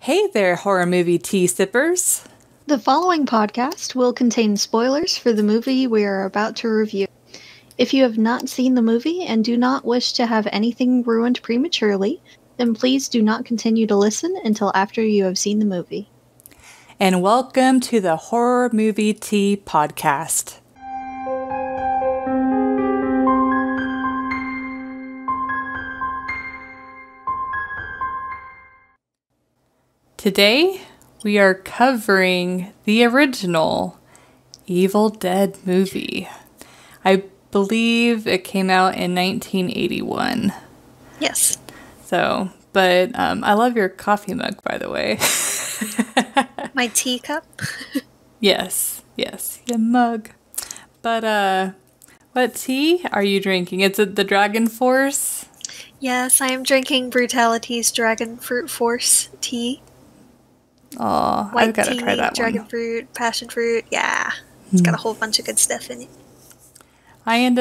Hey there, horror movie tea sippers. The following podcast will contain spoilers for the movie we are about to review. If you have not seen the movie and do not wish to have anything ruined prematurely, then please do not continue to listen until after you have seen the movie. And welcome to the Horror Movie Tea Podcast. Today, we are covering the original Evil Dead movie. I believe it came out in 1981. Yes. But I love your coffee mug, by the way. My teacup? Yes, your mug. But, what tea are you drinking? Is it the Dragon Force? Yes, I am drinking Brutality's Dragon Fruit Force tea. Oh, I've got to try that dragon one. fruit, passion fruit, yeah. It's got a whole bunch of good stuff in it. I'm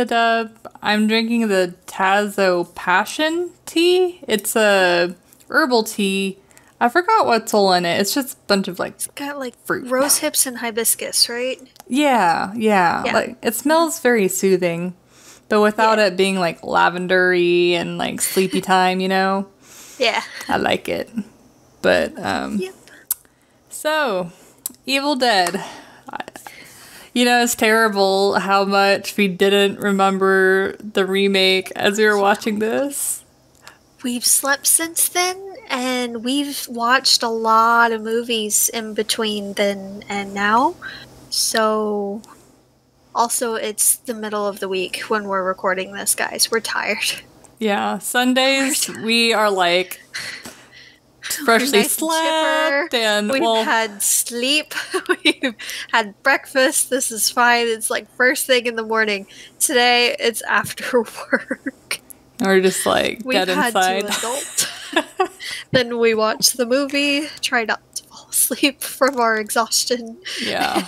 drinking the Tazo Passion tea. It's a herbal tea. I forgot what's all in it. It's just a bunch of It's got fruit. Rose hips and hibiscus, right? Yeah. It smells very soothing, but without it being lavendery and sleepy time, Yeah. I like it. But Yep. So, Evil Dead. It's terrible how much we didn't remember the remake as we were watching this. We've slept since then, and we've watched a lot of movies in between then and now. So, also, it's the middle of the week when we're recording this, guys. We're tired. Yeah, Sundays we are freshly nice slept and we've had sleep. We've had breakfast. This is fine. It's first thing in the morning. Today it's after work. We're just We've dead inside. had to adult. Then we watched the movie, try not to fall asleep from our exhaustion. Yeah.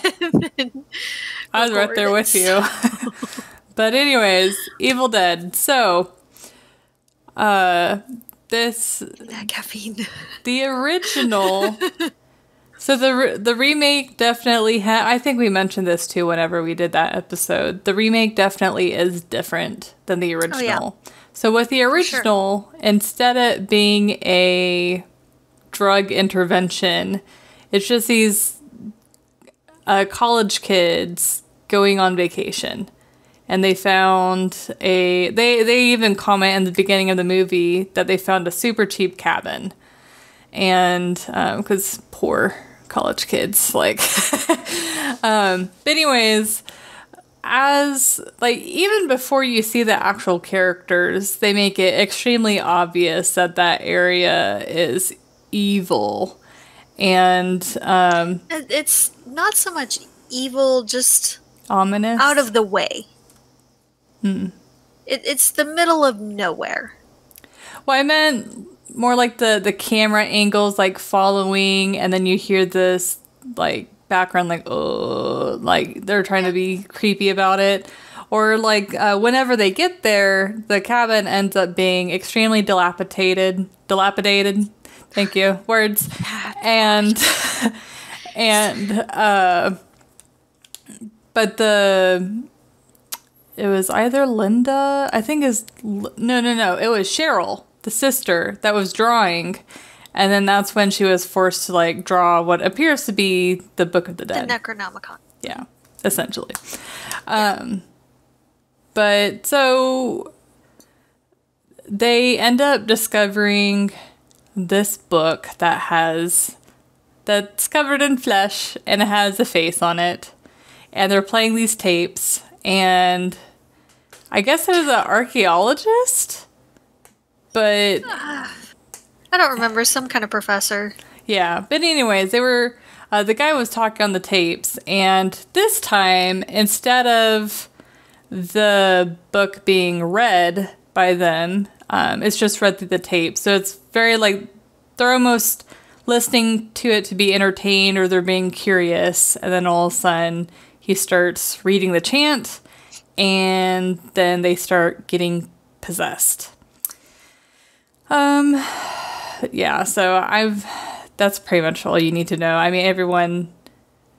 I was right there with you. But anyways, Evil Dead. So That caffeine. the original. So the remake definitely I think we mentioned this too whenever we did that episode. The remake definitely is different than the original. Oh, yeah. So with the original, instead of being a drug intervention, it's just these college kids going on vacation. And they found they even comment in the beginning of the movie that they found a super cheap cabin. And, because poor college kids, but anyways, even before you see the actual characters, they make it extremely obvious that area is evil. And, It's not so much evil, just ominous. out of the way. It's the middle of nowhere. Well, I meant more the camera angles following, and then you hear this background they're trying to be creepy about it. Or whenever they get there, the cabin ends up being extremely dilapidated. Thank you. Words. And but it was either Linda, I think no, it was Cheryl, the sister, that was drawing. And then that's when she was forced to draw what appears to be the Book of the Dead. The Necronomicon. Yeah, essentially. But so they end up discovering this book that's covered in flesh and it has a face on it. And they're playing these tapes. And I guess it was an archaeologist, but I don't remember, some kind of professor. Yeah, but anyways, they were the guy was talking on the tapes, and this time instead of the book being read by them, it's just read through the tape. So it's very they're almost listening to it to be entertained, or they're being curious, and then all of a sudden he starts reading the chant, and then they start getting possessed. Yeah, so that's pretty much all you need to know. I mean, everyone,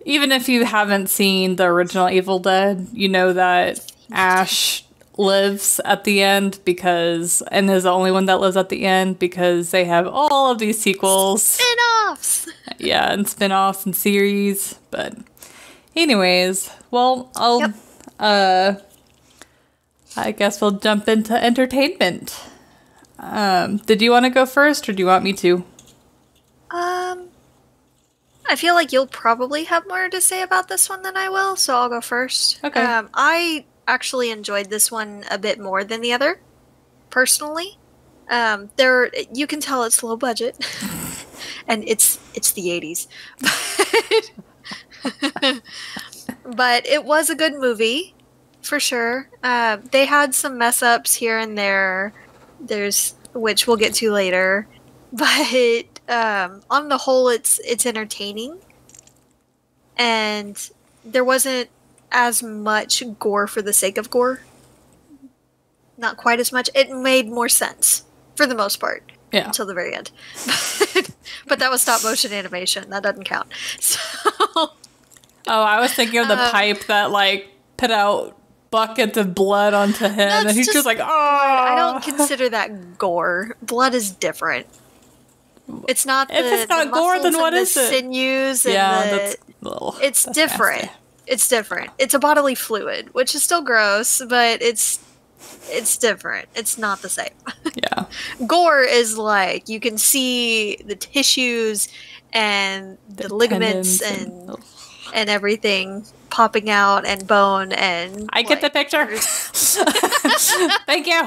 even if you haven't seen the original Evil Dead, you know that Ash lives at the end and is the only one that lives at the end because they have all of these sequels. Spin-offs! Yeah, and spin-offs and series. But anyways, well, I guess we'll jump into entertainment. Did you want to go first, or do you want me to? I feel like you'll probably have more to say about this one than I will, so I'll go first. Okay. I actually enjoyed this one a bit more than the other, personally. You can tell it's low budget, and it's the 80s. But it was a good movie, for sure. They had some mess-ups here and there, which we'll get to later, but on the whole, it's entertaining, and there wasn't as much gore for the sake of gore. Not quite as much. It made more sense for the most part, until the very end. But that was stop motion animation. That doesn't count. So. Oh, I was thinking of the pipe that put out buckets of blood onto him, and he's just like, oh. I don't consider that gore. Blood is different. It's not if it's not gore, then what is it? Sinews and it's different. Nasty. It's different. It's a bodily fluid, which is still gross, but it's different. It's not the same. Yeah. Gore is you can see the tissues and the ligaments and everything popping out, and bone, and I get the picture. Thank you.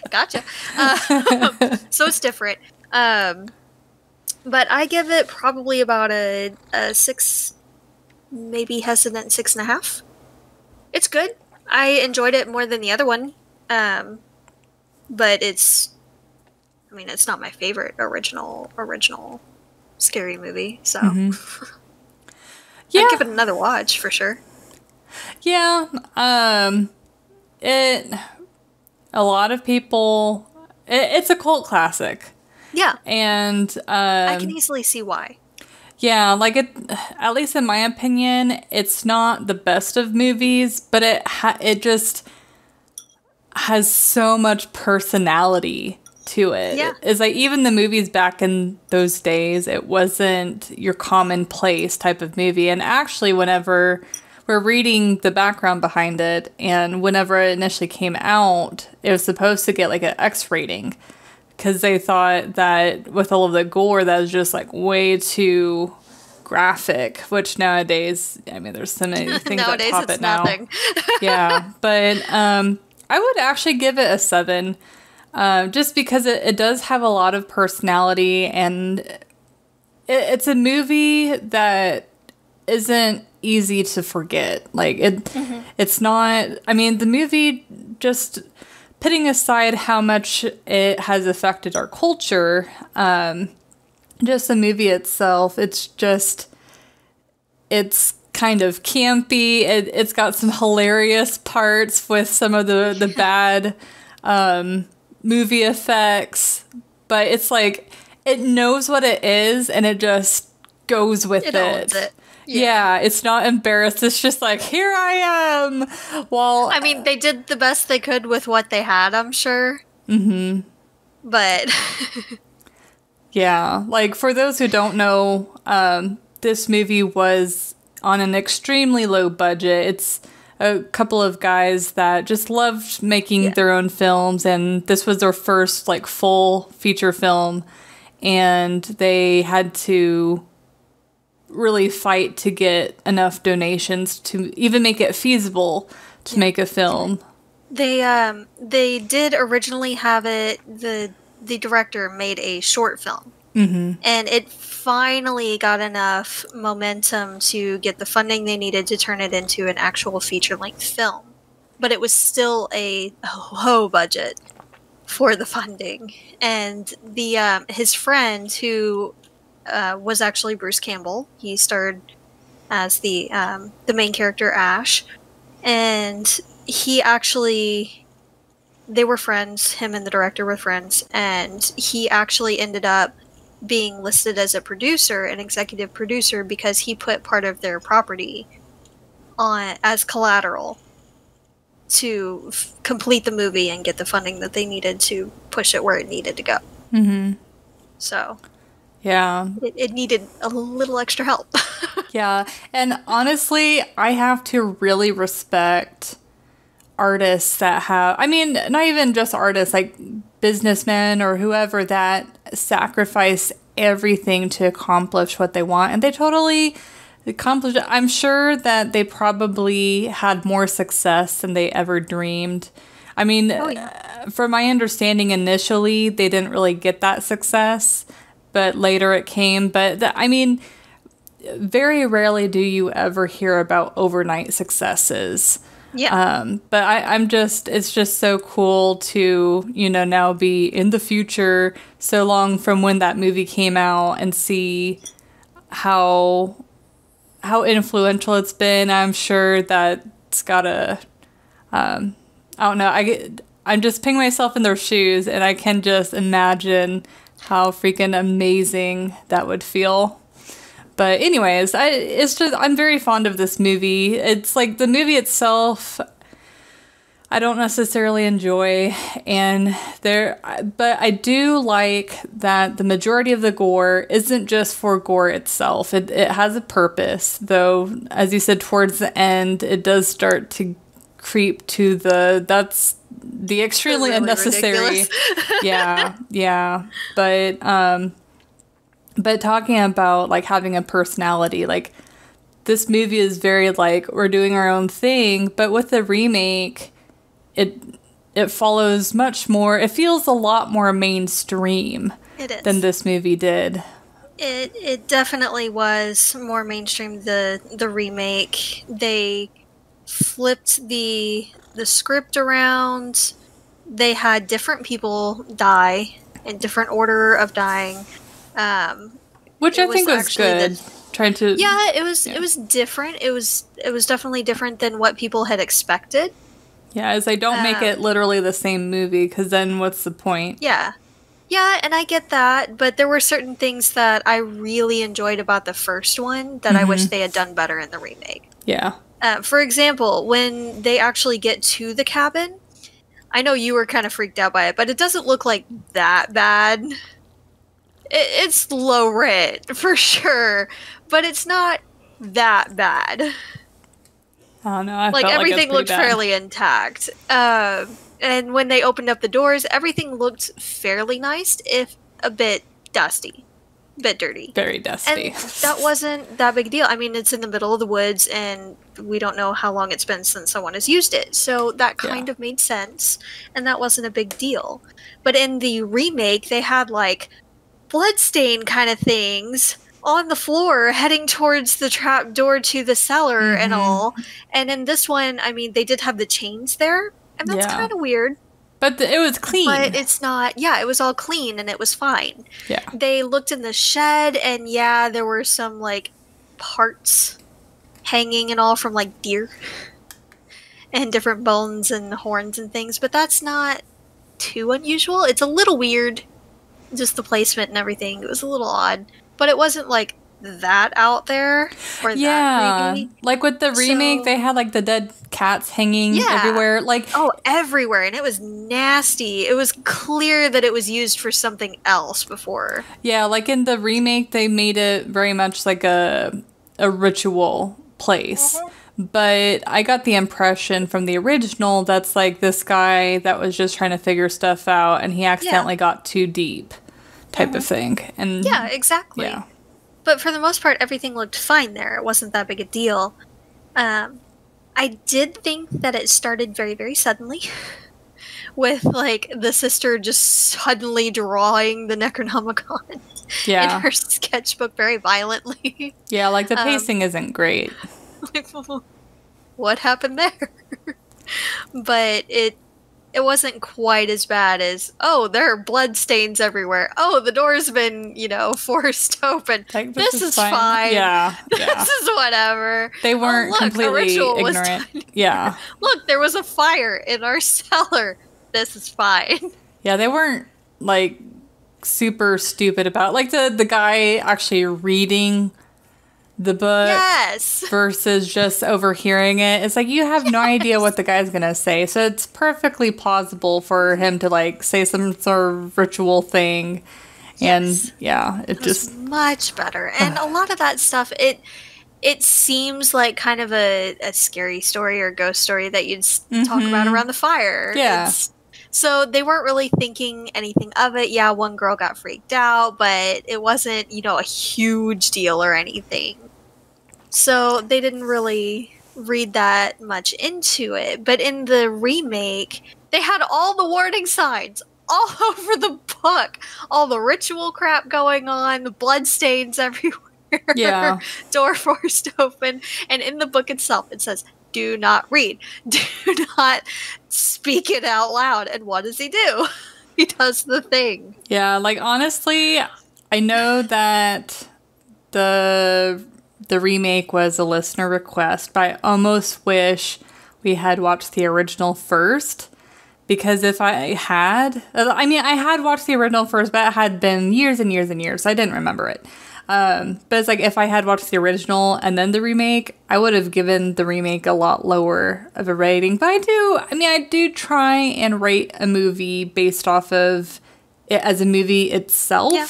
Gotcha. So it's different. But I give it probably about a 6, maybe hesitant 6.5. It's good. I enjoyed it more than the other one. But it's not my favorite original scary movie, so I'd give it another watch for sure. Yeah, a lot of people, it's a cult classic. Yeah, and I can easily see why. Yeah, at least in my opinion, it's not the best of movies, but it just has so much personality to it. Yeah. It's even the movies back in those days, it wasn't your commonplace type of movie. And actually, whenever we're reading the background behind it, and whenever it initially came out, it was supposed to get an X rating, because they thought that with all of the gore, that was just way too graphic, which nowadays, there's so many things that top it now. Nothing. Yeah, but I would actually give it a 7. Just because it does have a lot of personality, and it's a movie that isn't easy to forget. It's not, the movie, just putting aside how much it has affected our culture, just the movie itself, it's kind of campy. It's got some hilarious parts with some of the bad movie effects, but it's it knows what it is, and it just goes with it. Owns it. Yeah, it's not embarrassed. It's just here I am. Well, they did the best they could with what they had, I'm sure. Mm-hmm. But yeah, for those who don't know, this movie was on an extremely low budget. It's a couple of guys that just loved making their own films, and this was their first full feature film, and they had to really fight to get enough donations to even make it feasible to make a film. They did originally have it, the director made a short film. Mm-hmm. And it finally got enough momentum to get the funding they needed to turn it into an actual feature-length film. But it was still a low budget for the funding. And his friend, who was actually Bruce Campbell, he starred as the main character, Ash. And he actually they were friends. Him and the director were friends, and he actually ended up being listed as a producer, an executive producer, because he put part of their property on as collateral to complete the movie and get the funding that they needed to push it where it needed to go. Mm-hmm. So, yeah, it needed a little extra help. Yeah, and honestly, I have to really respect artists that have, I mean, not even just artists, like businessmen or whoever that sacrifice everything to accomplish what they want. And they totally accomplished it. I'm sure that they probably had more success than they ever dreamed. I mean, from my understanding, initially, they didn't really get that success, but later it came. But I mean, very rarely do you ever hear about overnight successes. Yeah. But it's just so cool to, now be in the future so long from when that movie came out and see how influential it's been. I'm sure that it's gotta, I don't know, I'm just putting myself in their shoes and I can just imagine how freaking amazing that would feel. But anyways, I'm very fond of this movie. It's like the movie itself, I don't necessarily enjoy, but I do like that the majority of the gore isn't just for gore itself. It has a purpose, though, as you said, towards the end, it does start to creep to that's the extremely really unnecessary. Yeah. But talking about, like, having a personality, like, this movie is very, like, we're doing our own thing, but with the remake, it follows much more, it feels a lot more mainstream than this movie did. It definitely was more mainstream, the remake. They flipped the script around. They had different people die in different order of dying. Which I think was good. It was different. It was definitely different than what people had expected. Yeah, as they don't make it literally the same movie, because then what's the point? Yeah, and I get that, but there were certain things that I really enjoyed about the first one that I wish they had done better in the remake. Yeah. For example, when they actually get to the cabin, I know you were kind of freaked out by it, but it doesn't look like that bad. It's low rent, for sure, but it's not that bad. Oh, no, like, everything looked fairly intact. And when they opened up the doors, everything looked fairly nice, if a bit dusty. Bit dirty. Very dusty. And that wasn't that big a deal. I mean, it's in the middle of the woods, and we don't know how long it's been since someone has used it. So that kind of made sense, and that wasn't a big deal. But in the remake, they had, like, bloodstain kind of things on the floor heading towards the trap door to the cellar and all. And in this one, I mean, they did have the chains there, and that's kind of weird. But it was clean. But it's not, it was all clean and it was fine. Yeah. They looked in the shed and there were some, like, parts hanging and all from, like, deer and different bones and horns and things, but that's not too unusual. It's a little weird. Just the placement and everything. It was a little odd. But it wasn't, like, that out there or that creepy. Like with the remake, they had, like, the dead cats hanging everywhere. Like, everywhere. And it was nasty. It was clear that it was used for something else before. Yeah, like in the remake, they made it very much like a ritual place. But I got the impression from the original that's, like, this guy that was just trying to figure stuff out and he accidentally got too deep type of thing. And yeah, exactly. Yeah. But for the most part, everything looked fine there. It wasn't that big a deal. I did think that it started very, very suddenly with, like, the sister just suddenly drawing the Necronomicon in her sketchbook very violently. Yeah, like, the pacing isn't great. Like, what happened there? But it wasn't quite as bad as, there are blood stains everywhere. The door's been, forced open. Like, this is fine. Yeah. This is whatever. They weren't completely ignorant. Yeah. Look, there was a fire in our cellar. this is fine. Yeah, they weren't, like, super stupid about, like, the guy actually reading the book Yes. versus just overhearing it. It's like, you have no idea what the guy's gonna say, so it's perfectly plausible for him to, like, say some sort of ritual thing. Yes. And yeah, it was just much better. And a lot of that stuff, it seems like kind of a scary story or ghost story that you'd talk about around the fire. Yeah. So they weren't really thinking anything of it. Yeah, one girl got freaked out, but it wasn't, a huge deal or anything. So they didn't really read that much into it. But in the remake, they had all the warning signs all over the book. All the ritual crap going on, the blood stains everywhere. Yeah. Door forced open. And in the book itself, it says, do not read. Do not speak it out loud. And what does he do? He does the thing. Yeah, like, honestly, I know that the remake was a listener request, but I almost wish we had watched the original first. Because if I had watched the original first, but it had been years and years and years, so I didn't remember it. But it's like, if I had watched the original and then the remake, I would have given the remake a lot lower of a rating. But I do try and rate a movie based off of it as a movie itself. Yeah.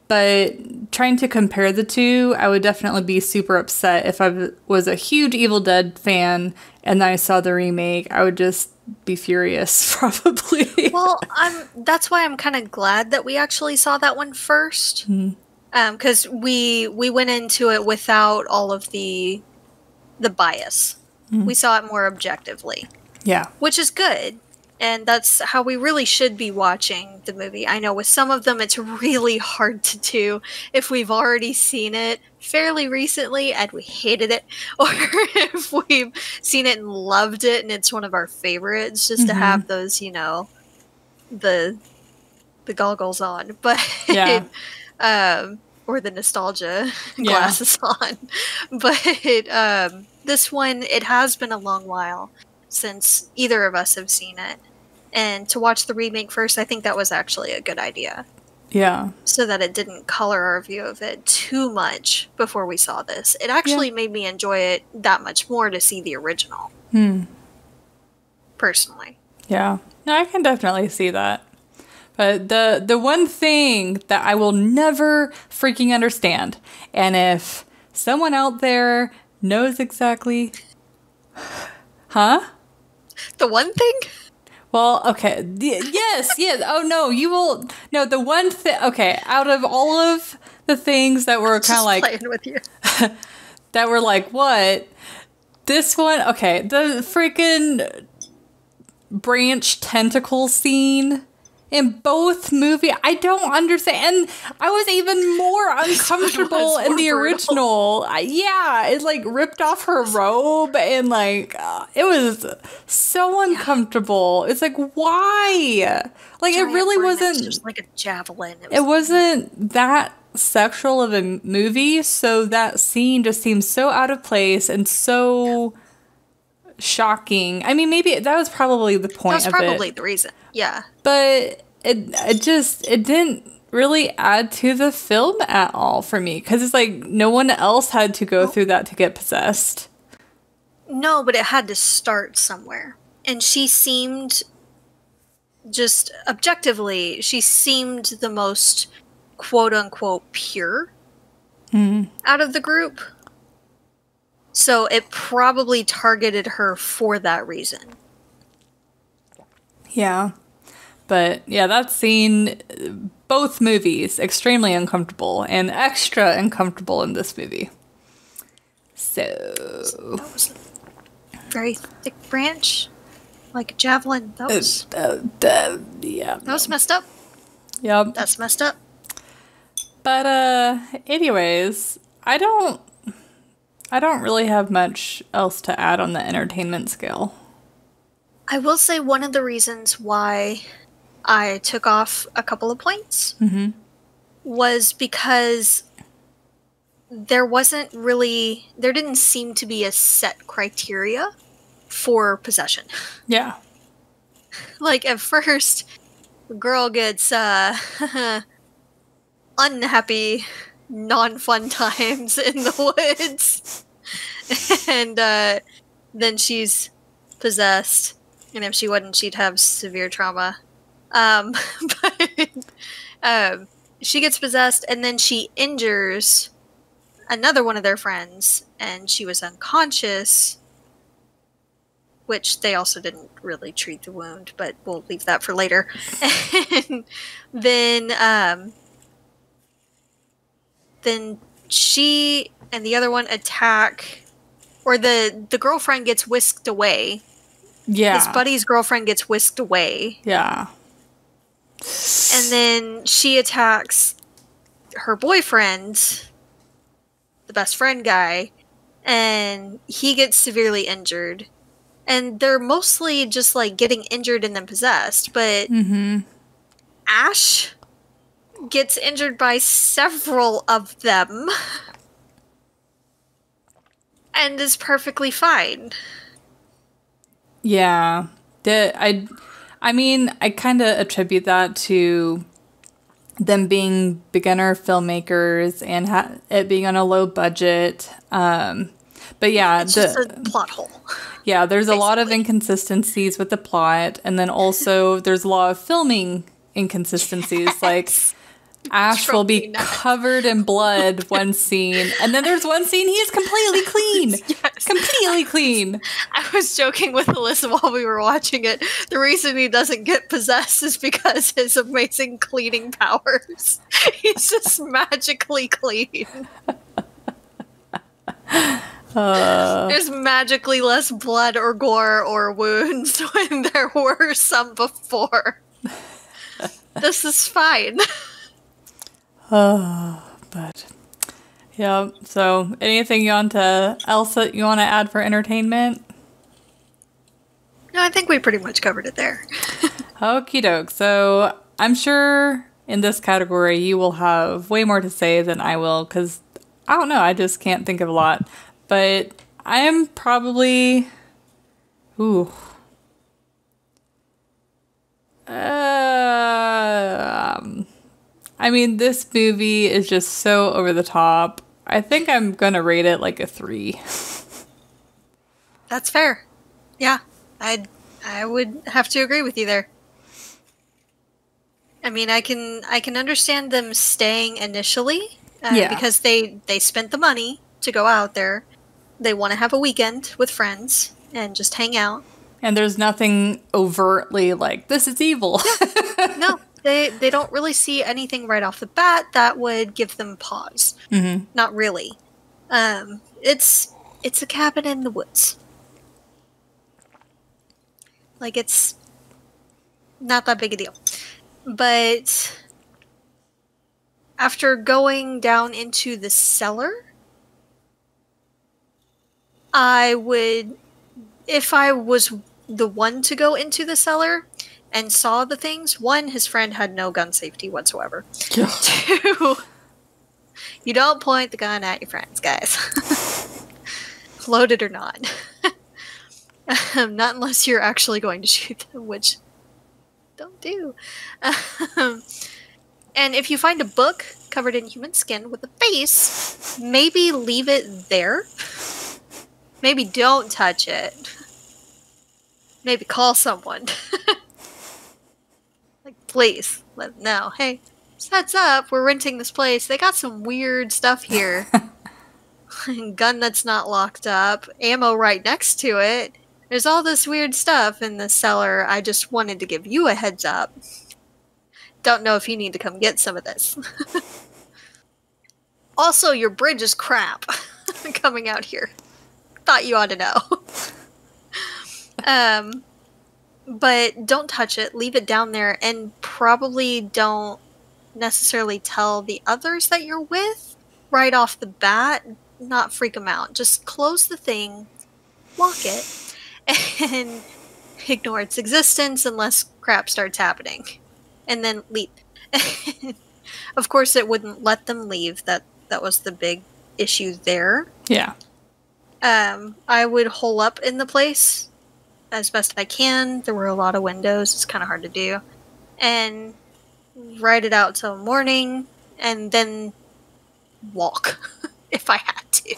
But trying to compare the two, I would definitely be super upset if I was a huge Evil Dead fan and then I saw the remake. I would just be furious, probably. Well, that's why I'm kind of glad that we actually saw that one first. Because we went into it without all of the bias. We saw it more objectively. Yeah. Which is good. And that's how we really should be watching the movie. I know with some of them it's really hard to do if we've already seen it fairly recently and we hated it, or if we've seen it and loved it and it's one of our favorites, just to have those, the goggles on. But yeah. Or the nostalgia glasses on. But this one, it has been a long while since either of us have seen it. And to watch the remake first, I think that was actually a good idea. Yeah. So that it didn't color our view of it too much before we saw this. It actually made me enjoy it that much more to see the original. Personally. Yeah. No, I can definitely see that. But the one thing that I will never freaking understand, and if someone out there knows exactly... Huh? The one thing? Well, okay. Yes. Oh, no, you will... No, the one thing... Okay, out of all of the things that were kind of like... playing with you. that were like, what? This one... Okay, the freaking branch tentacle scene... In both movies, I don't understand. And I was even more uncomfortable in the original. It like ripped off her robe and like it was so uncomfortable. It's like, why? Like, it really wasn't just like a javelin. It wasn't that sexual of a movie, so that scene just seems so out of place and so shocking. I mean, maybe that was probably the point of it. That's probably the reason. Yeah. But it didn't really add to the film at all for me, because it's like no one else had to go through that to get possessed. No, but it had to start somewhere. And she seemed, just objectively, she seemed the most quote-unquote pure out of the group. So it probably targeted her for that reason. Yeah. But yeah, that scene, both movies, extremely uncomfortable and extra uncomfortable in this movie. So that was a very thick branch, like a javelin. That was yeah. That was messed up. Yep. That's messed up. But anyways, I don't really have much else to add on the entertainment scale. I will say one of the reasons why I took off a couple of points was because there didn't seem to be a set criteria for possession. Yeah. Like, at first, the girl gets, unhappy, non-fun times in the woods. And, then she's possessed. And if she wouldn't, she'd have severe trauma. But, she gets possessed, and then she injures another one of their friends, and she was unconscious, which they also didn't really treat the wound, but we'll leave that for later. And then she and the other one attack, or the girlfriend gets whisked away. Yeah. His buddy's girlfriend gets whisked away. Yeah. And then she attacks her boyfriend, the best friend guy, and he gets severely injured. And they're mostly just, like, getting injured and then possessed, but Ash gets injured by several of them and is perfectly fine. Yeah. I mean, I kind of attribute that to them being beginner filmmakers and it being on a low budget. But yeah, it's just a plot hole. Yeah, there's a lot of inconsistencies with the plot, and then also there's a lot of filming inconsistencies. Yes. Like, Ash will be covered in blood one scene, and then there's one scene he's completely clean. Yes. Completely clean. I was joking with Alyssa while we were watching it. The reason he doesn't get possessed is because his amazing cleaning powers. He's just magically clean. There's magically less blood or gore or wounds when there were some before. This is fine. But yeah. So, anything else that you want to add for entertainment? No, I think we pretty much covered it there. Okie doke. So, I'm sure in this category you will have way more to say than I will, because I don't know. I just can't think of a lot. But I am probably... I mean, this movie is just so over the top. I think I'm gonna rate it like a 3. That's fair. Yeah, I would have to agree with you there. I mean, I can understand them staying initially, because they spent the money to go out there. They want to have a weekend with friends and just hang out. And there's nothing overtly like, this is evil. Yeah. No, they don't really see anything right off the bat that would give them pause. Mm-hmm. Not really. It's a cabin in the woods. Like, it's not that big a deal. But after going down into the cellar, I would, if I was the one to go into the cellar and saw the things, one, his friend had no gun safety whatsoever. Yeah. 2, you don't point the gun at your friends, guys. Loaded or not. Not unless you're actually going to shoot them, which don't do. And if you find a book covered in human skin with a face, maybe leave it there. Maybe don't touch it. Maybe call someone. Like, please, let them know. Hey, heads up, we're renting this place. They got some weird stuff here. Gun that's not locked up. Ammo right next to it. There's all this weird stuff in the cellar. I just wanted to give you a heads up. Don't know if you need to come get some of this. Also, your bridge is crap. Coming out here. Thought you ought to know. But don't touch it. Leave it down there, and probably don't necessarily tell the others that you're with right off the bat. Not freak them out. Just close the thing, lock it, and ignore its existence unless crap starts happening. And then leave. Of course, it wouldn't let them leave. That was the big issue there. Yeah. I would hole up in the place as best I can. There were a lot of windows. It's kind of hard to do. And ride it out till morning, and then walk if I had to.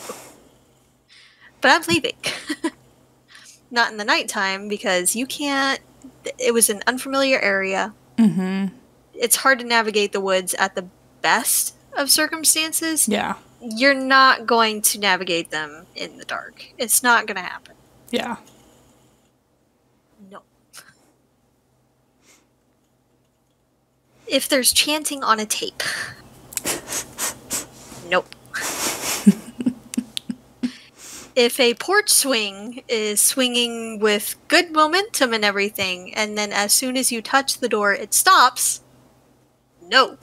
But I'm leaving. Not in the nighttime, because you can't... It was an unfamiliar area. Mm-hmm. It's hard to navigate the woods at the best of circumstances. Yeah. You're not going to navigate them in the dark. It's not going to happen. Yeah. No. If there's chanting on a tape. Nope. If a porch swing is swinging with good momentum and everything, and then as soon as you touch the door, it stops. No.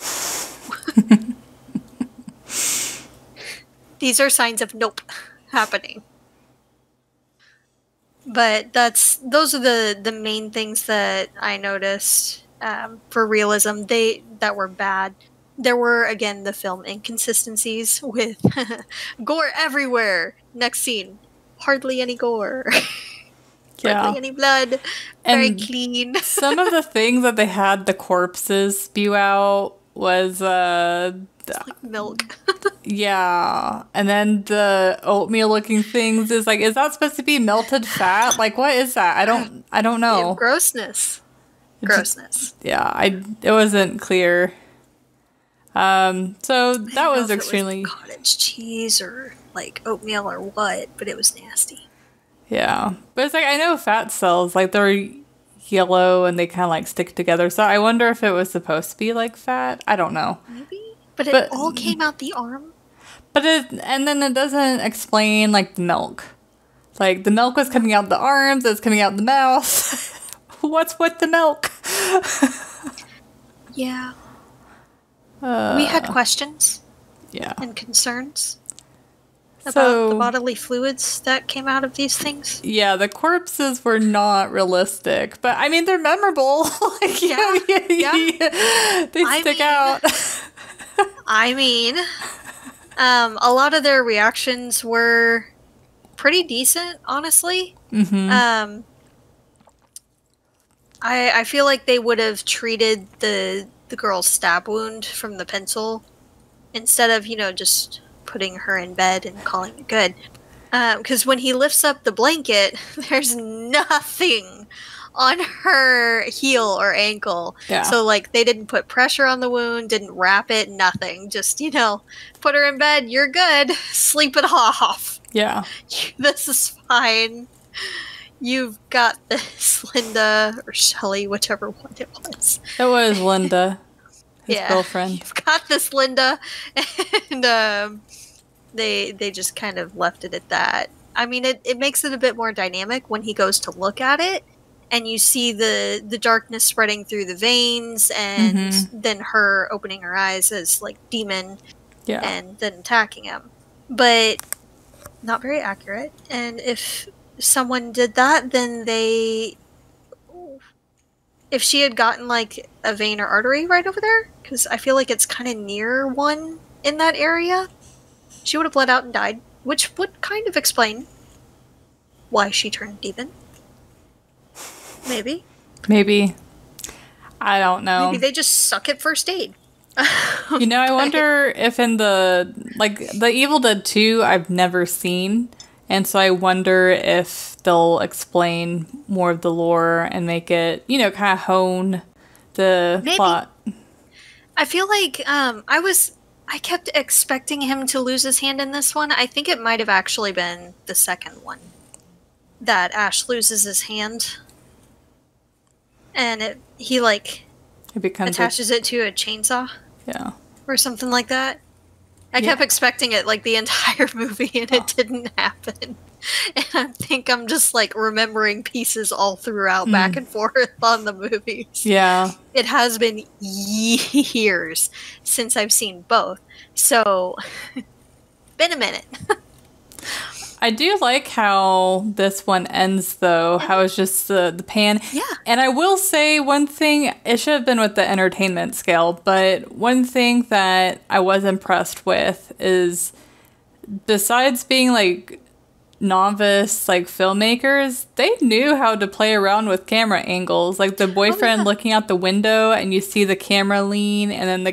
These are signs of nope happening. But those are the main things that I noticed for realism. That were bad. There were, again, the film inconsistencies with gore everywhere. Next scene, hardly any gore. Hardly any blood. Very clean. Some of the things that they had the corpses spew out was like milk. Yeah. And then the oatmeal looking things is that supposed to be melted fat? Like, what is that? I don't know. Yeah, grossness. It wasn't clear. So that was extremely... It was cottage cheese or like oatmeal or what, but it was nasty. Yeah. But it's I know fat cells, they're yellow and they kind of stick together. So I wonder if it was supposed to be like fat. I don't know. Maybe. But it all came out the arm. And then it doesn't explain the milk. The milk was coming out the arms, it's coming out the mouth. What's with the milk? Yeah. We had questions. Yeah. And concerns about the bodily fluids that came out of these things. Yeah, the corpses were not realistic, but I mean they're memorable. Yeah. They stick out. I mean, a lot of their reactions were pretty decent, honestly. Mm-hmm. I feel like they would have treated the girl's stab wound from the pencil instead of, just putting her in bed and calling it good. Because when he lifts up the blanket, there's nothing on her heel or ankle. Yeah. So, they didn't put pressure on the wound, didn't wrap it, nothing. Just, put her in bed, you're good, sleep it off. Yeah. This is fine. You've got this, Linda, or Shelley, whichever one it was. It was Linda, his girlfriend. You've got this, Linda. And they just kind of left it at that. I mean, it makes it a bit more dynamic when he goes to look at it, and you see the darkness spreading through the veins, and then her opening her eyes as, demon, and then attacking him. But not very accurate. And if someone did that, then if she had gotten a vein or artery right over there, because I feel like it's kind of near one in that area, she would have bled out and died, which would kind of explain why she turned demon. Maybe I don't know. Maybe they just suck at first aid. I wonder if in the Evil Dead 2 I've never seen. And so I wonder if they'll explain more of the lore and make it, kind of hone the plot. I feel like I kept expecting him to lose his hand in this one. I think it might have actually been the second one that Ash loses his hand. And he attaches it to a chainsaw. Yeah. Or something like that. I kept expecting it the entire movie, and it didn't happen. And I think I'm just remembering pieces all throughout, back and forth on the movies. Yeah. It has been years since I've seen both. So, been a minute. I do like how this one ends, though. How it's just the pan. Yeah. And I will say one thing, it should have been with the entertainment scale, but one thing that I was impressed with is, besides being, novice like filmmakers, they knew how to play around with camera angles. Like the boyfriend looking out the window and you see the camera lean and then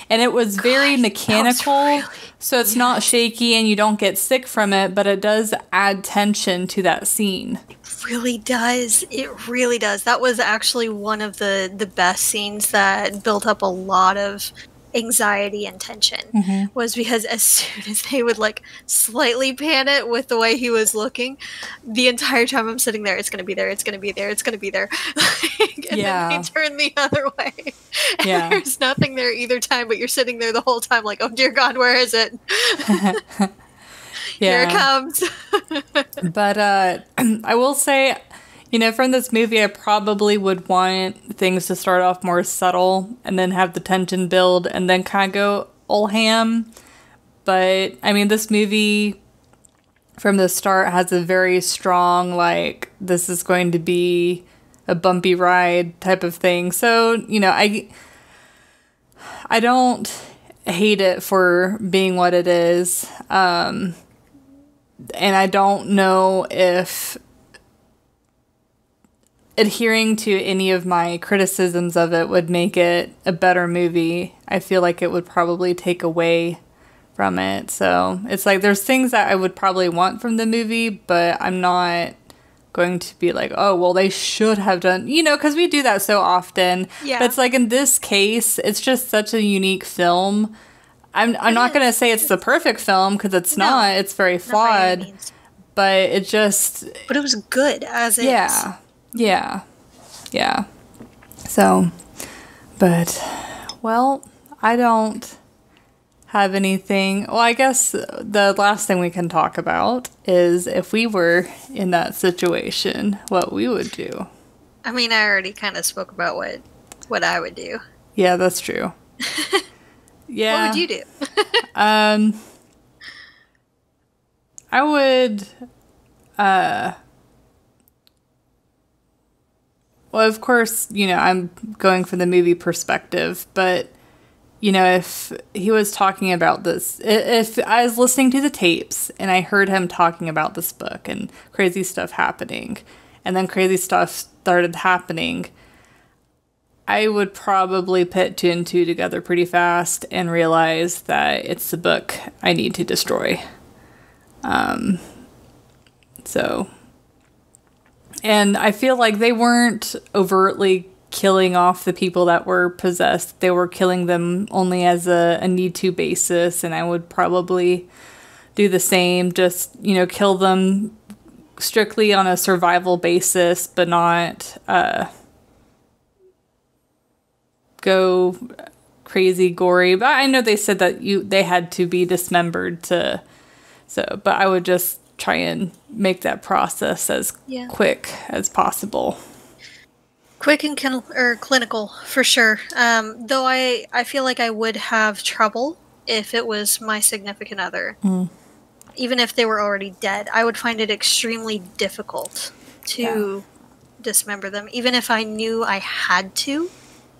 and it was very mechanical. So it's not shaky and you don't get sick from it, but it does add tension to that scene. It really does. It really does. That was actually one of the best scenes that built up a lot of anxiety and tension, was because as soon as they would like slightly pan it with the way he was looking, the entire time I'm sitting there, it's going to be there, it's going to be there, it's going to be there. And then they turn the other way. And there's nothing there either time, but you're sitting there the whole time like, oh dear God, where is it? Here it comes. But I will say, you know, from this movie, I probably would want things to start off more subtle and then have the tension build and then kind of go all ham. But, I mean, this movie from the start has a very strong, like, this is going to be a bumpy ride type of thing. So, you know, I don't hate it for being what it is. And I don't know if adhering to any of my criticisms of it would make it a better movie. I feel like it would probably take away from it. So it's like there's things that I would probably want from the movie, but I'm not going to be like, oh, well, they should have done, you know, because we do that so often. Yeah. But it's like in this case, it's just such a unique film. I'm not going to say it's the perfect film because it's not. It's very flawed. But it just... But it was good as is. Yeah. So, but, well, I don't have anything. Well, I guess the last thing we can talk about is if we were in that situation, what we would do. I mean, I already kind of spoke about what I would do. Yeah, that's true. Yeah. What would you do? I would, well, of course, you know, I'm going from the movie perspective, but, you know, if he was talking about this, if I was listening to the tapes and I heard him talking about this book and crazy stuff happening, and then crazy stuff started happening, I would probably put 2 and 2 together pretty fast and realize that it's the book I need to destroy. So, and I feel like they weren't overtly killing off the people that were possessed. They were killing them only as a need-to basis, and I would probably do the same. Just, you know, kill them strictly on a survival basis, but not go crazy gory. But I know they said that they had to be dismembered but I would just try and make that process as quick as possible. Quick and clinical, for sure. Though I feel like I would have trouble if it was my significant other. Even if they were already dead, I would find it extremely difficult to dismember them, even if I knew I had to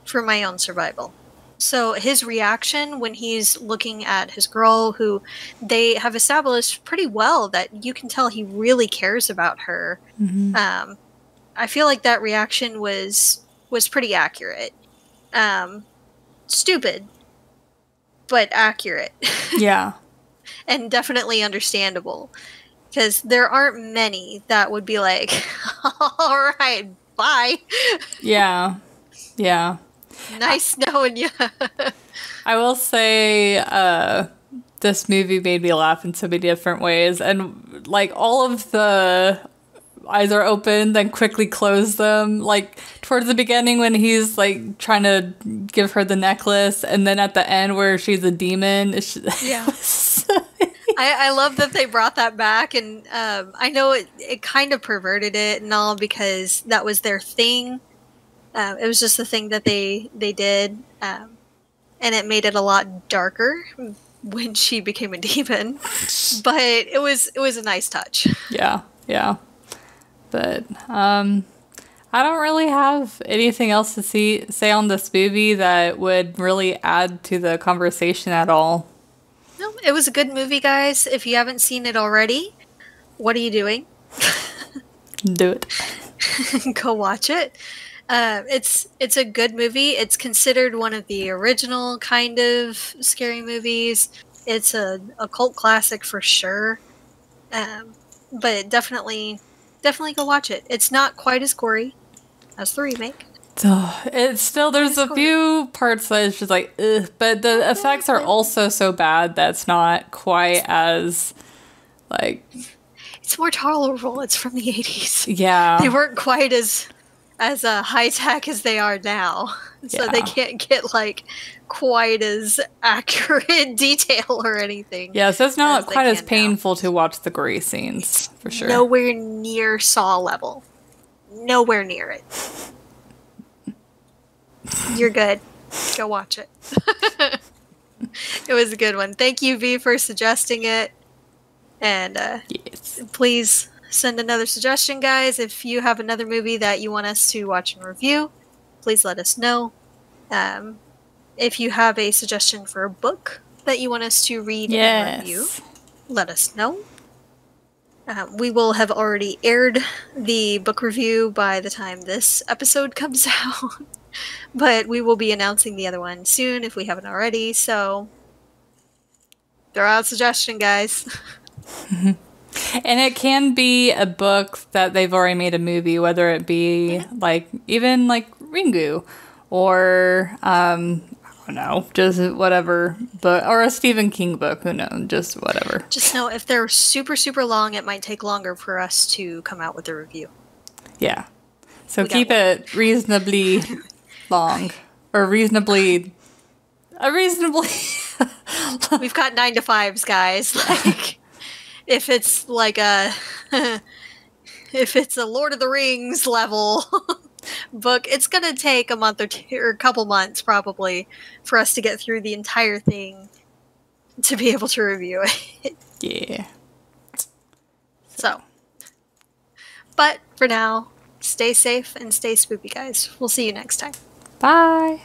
for my own survival. So his reaction when he's looking at his girl, who they have established pretty well that you can tell he really cares about her. I feel like that reaction was pretty accurate. Stupid, but accurate. Yeah. And definitely understandable. Because there aren't many that would be like, all right, bye. Yeah. Nice knowing you. I will say this movie made me laugh in so many different ways. And like all of the eyes are open, then quickly close them. Like towards the beginning when he's like trying to give her the necklace, and then at the end where she's a demon. I love that they brought that back, and I know it kind of perverted it and all because that was their thing. It was just the thing that they did, and it made it a lot darker when she became a demon. But it was a nice touch. Yeah. But I don't really have anything else to say on this movie that would really add to the conversation at all. No, it was a good movie, guys. If you haven't seen it already, what are you doing? Do it. Go watch it. It's a good movie. It's considered one of the original kind of scary movies. It's a cult classic for sure. But definitely go watch it. It's not quite as gory as the remake. It's still, there's a few parts that it's just like, ugh, but the effects are also so bad that's not quite as, like... It's more tolerable. It's from the 80s. Yeah. They weren't quite as high-tech as they are now. So they can't get, like, quite as accurate detail or anything. Yeah, so it's not quite as painful to watch the gory scenes, for sure. Nowhere near Saw level. Nowhere near it. You're good. Go watch it. It was a good one. Thank you, V, for suggesting it. And yes. Please send another suggestion, guys. If you have another movie that you want us to watch and review, please let us know. If you have a suggestion for a book that you want us to read and review, let us know. We will have already aired the book review by the time this episode comes out. But we will be announcing the other one soon if we haven't already. So throw out a suggestion, guys. And it can be a book that they've already made a movie, whether it be like even like Ringu or I don't know, just whatever book, or a Stephen King book, who knows, just whatever. Just know if they're super, super long, it might take longer for us to come out with a review. Yeah. So keep it reasonably long, or reasonably... We've got 9 to 5s, guys. Like, if it's like if it's a Lord of the Rings level book, it's gonna take a month or two, or a couple months probably, for us to get through the entire thing to be able to review it. Yeah. So, but for now, stay safe and stay spooky, guys. We'll see you next time. Bye.